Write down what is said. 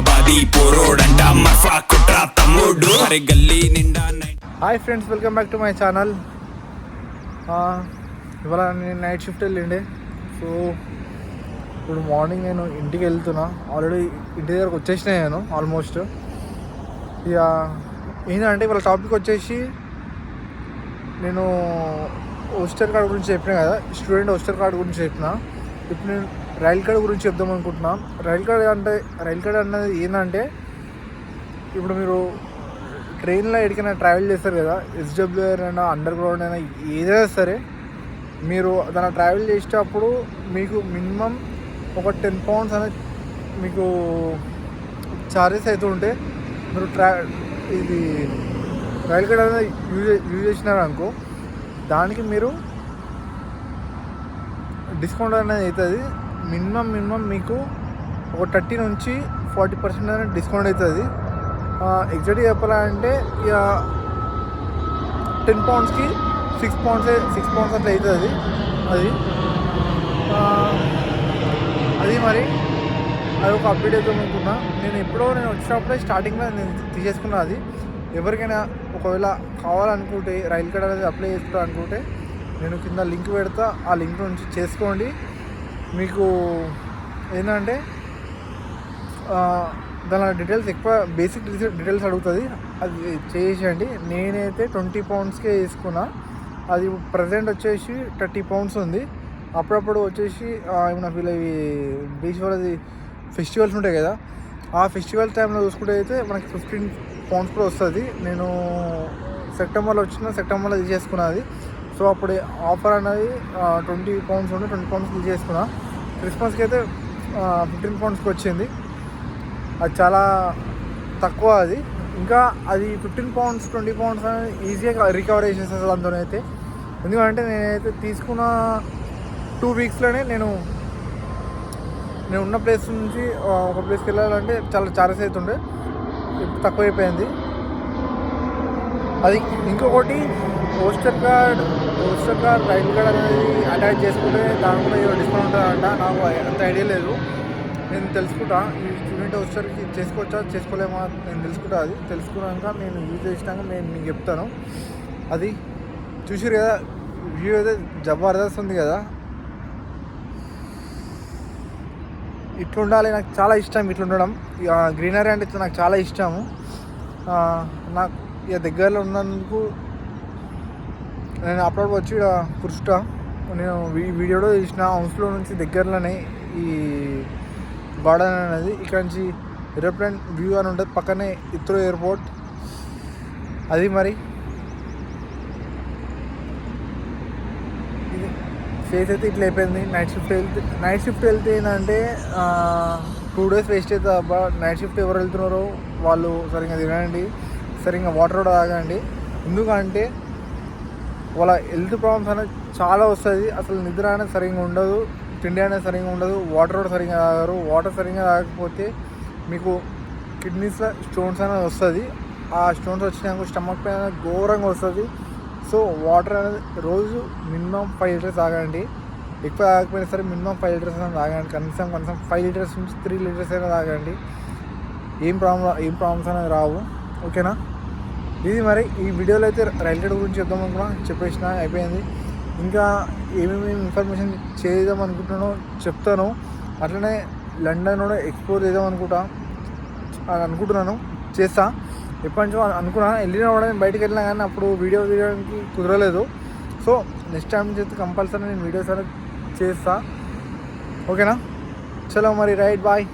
హైదరాబాదీ పోరోడంట మఫా కుట్రా తమ్ముడు అరే గల్లీ నిండా. Hi friends, welcome back to my channel. ఇవాళ నేను నైట్ షిఫ్ట్ వెళ్ళిండే. సో ఇప్పుడు మార్నింగ్ నేను ఇంటికి వెళ్తున్నా. ఆల్రెడీ ఇంటి దగ్గరకు వచ్చేసినా నేను ఆల్మోస్ట్. ఇక ఏంటంటే ఇవాళ టాపిక్ వచ్చేసి నేను హోస్టల్ కార్డ్ గురించి చెప్పినా కదా, స్టూడెంట్ హోస్టల్ కార్డ్ గురించి చెప్పిన. ఇప్పుడు నేను రైల్ కార్డ్ గురించి చెప్దాం అనుకుంటున్నా. రైల్ కార్డ్ అన్నది ఏంటంటే, ఇప్పుడు మీరు ట్రైన్లో ఎక్కడికైనా ట్రావెల్ చేస్తారు కదా, ఎస్డబ్ల్యూఆర్ అయినా అండర్ గ్రౌండ్ అయినా ఏదైనా సరే, మీరు దాన్ని ట్రావెల్ చేసేటప్పుడు మీకు మినిమం ఒక 10 pounds అనేది మీకు ఛార్జెస్ అవుతూ ఉంటే, మీరు ఇది రైల్ కార్డ్ అనేది యూజ్ చేసినారు అనుకో, దానికి మీరు డిస్కౌంట్ అనేది అవుతుంది. మినిమం మీకు ఒక 30 నుంచి 40% అనేది డిస్కౌంట్ అవుతుంది. ఎగ్జాక్ట్గా చెప్పాలంటే ఇక 10 poundsకి 6 pounds అట్లా అవుతుంది. అది మరి అది ఒక అప్డేట్ అవుతాం అనుకున్నా. నేను వచ్చినప్పుడే స్టార్టింగ్లో నేను తీసేసుకున్నా. అది ఎవరికైనా ఒకవేళ కావాలనుకుంటే రైల్ కార్డ్ అనేది అప్లై చేసుకోవాలి అనుకుంటే, నేను కింద లింక్ పెడతా, ఆ లింక్ నుంచి చేసుకోండి. మీకు ఏంటంటే దాని డీటెయిల్స్ ఎక్కువ బేసిక్ డీటెయిల్స్ అడుగుతుంది, అది చేసేయండి. నేనైతే 20 poundsకే తీసుకున్నా. అది ప్రజెంట్ వచ్చేసి 30 pounds ఉంది. అప్పుడప్పుడు వచ్చేసి ఏమైనా ఫీల్ అయ్యి బీచ్ వాళ్ళది ఫెస్టివల్స్ ఉంటాయి కదా, ఆ ఫెస్టివల్ టైంలో చూసుకుంటే అయితే మనకి 15 pounds కూడా వస్తుంది. నేను సెప్టెంబర్లో తీసేసుకున్నది. సో అప్పుడు ఆఫర్ అనేది 20 pounds ఉండి 20 pounds తీసేసుకున్నా. క్రిస్మస్కి అయితే 15 poundsకి వచ్చింది. అది చాలా తక్కువ. అది ఇంకా అది 15 pounds 20 pounds అనేది ఈజీగా రికవర్ చేసేస్తుంది అందులోనైతే. ఎందుకంటే నేనైతే తీసుకున్న 2 weeksలోనే నేను ఉన్న ప్లేస్ నుంచి ఒక ప్లేస్కి వెళ్ళాలంటే చాలా ఛార్జెస్ అవుతుండే, ఇప్పుడు తక్కువ అయిపోయింది. అది ఇంకొకటి హోస్టల్ కార్డ్ రైల్ కార్డ్ అనేది అటాచ్ చేసుకుంటే దాని కూడా ఏదో డిస్కౌంట్ ఉంటుందంట. నాకు అంత ఐడియా లేదు, నేను తెలుసుకుంటా. ఈ స్టూడెంట్ హోస్టల్కి చేసుకోవచ్చా చేసుకోలేమా నేను తెలుసుకుంటా. అది తెలుసుకున్నాక నేను యూజ్ చేసినాక నేను మీకు చెప్తాను. అది చూసారు కదా, వ్యూ అయితే జబర్దస్త్ ఉంది కదా. ఇట్లుండాలి, నాకు చాలా ఇష్టం ఇట్లా ఉండడం. గ్రీనరీ అంటే నాకు చాలా ఇష్టము. నాకు ఇక దగ్గరలో ఉన్నందుకు నేను అప్పుడప్పుడు వచ్చి కూర్చుంటా. నేను వీడియోలో తీసిన హౌస్లో నుంచి దగ్గరలోనే ఈ గార్డెన్ అనేది. ఇక్కడ నుంచి ఏరోప్లేన్ వ్యూ అని ఉంటుంది, పక్కనే ఇత్రో ఎయిర్పోర్ట్. అది మరి ఫేస్ అయితే ఇట్లా అయిపోయింది. నైట్ షిఫ్ట్ వెళ్తే ఏంటంటే 2 days వేస్ట్ అవుతుంది అబ్బా. నైట్ షిఫ్ట్ ఎవరు వెళ్తున్నారో వాళ్ళు సరిగ్గా తినండి, సరిగ్గా వాటర్ కూడా తాగండి. ఎందుకంటే వాళ్ళ హెల్త్ ప్రాబ్లమ్స్ అనేది చాలా వస్తుంది. అసలు నిద్ర అనేది సరిగ్గా ఉండదు, తిండి అనేది సరిగ్గా ఉండదు, వాటర్ కూడా సరిగ్గా తాగరు. వాటర్ సరిగ్గా తాగకపోతే మీకు కిడ్నీస్లో స్టోన్స్ అనేది వస్తుంది. ఆ స్టోన్స్ వచ్చినాక స్టమక్ పెయిన్ అనేది ఘోరంగా వస్తుంది. సో వాటర్ అనేది రోజు మినిమం 5 liters తాగండి. ఎక్కువ తాగకపోయినా సరే మినిమం 5 liters అయినా తాగండి. కనీసం 5 liters నుంచి 3 liters అయినా తాగండి. ఏం ప్రాబ్లమ్స్ అనేది రావు. ఓకేనా? ఇది మరి ఈ వీడియోలో అయితే రైల్ కార్డ్ గురించి చెప్దాం అనుకున్నా, చెప్పేసిన అయిపోయింది. ఇంకా ఏమేమి ఇన్ఫర్మేషన్ చేద్దాం చెప్తాను. అట్లనే లండన్ కూడా ఎక్స్ప్లోర్ చేద్దాం అనుకుంటున్నాను, చేస్తా. ఎప్పటి నుంచో అనుకున్నా, వెళ్ళినా కూడా నేను బయటకు వెళ్ళినా కానీ అప్పుడు వీడియో తీయడానికి కుదరలేదు. సో నెక్స్ట్ టైం చేస్తే కంపల్సరీ నేను వీడియోస్ అనేది చేస్తా. ఓకేనా? చలో మరి, రైట్, బాయ్.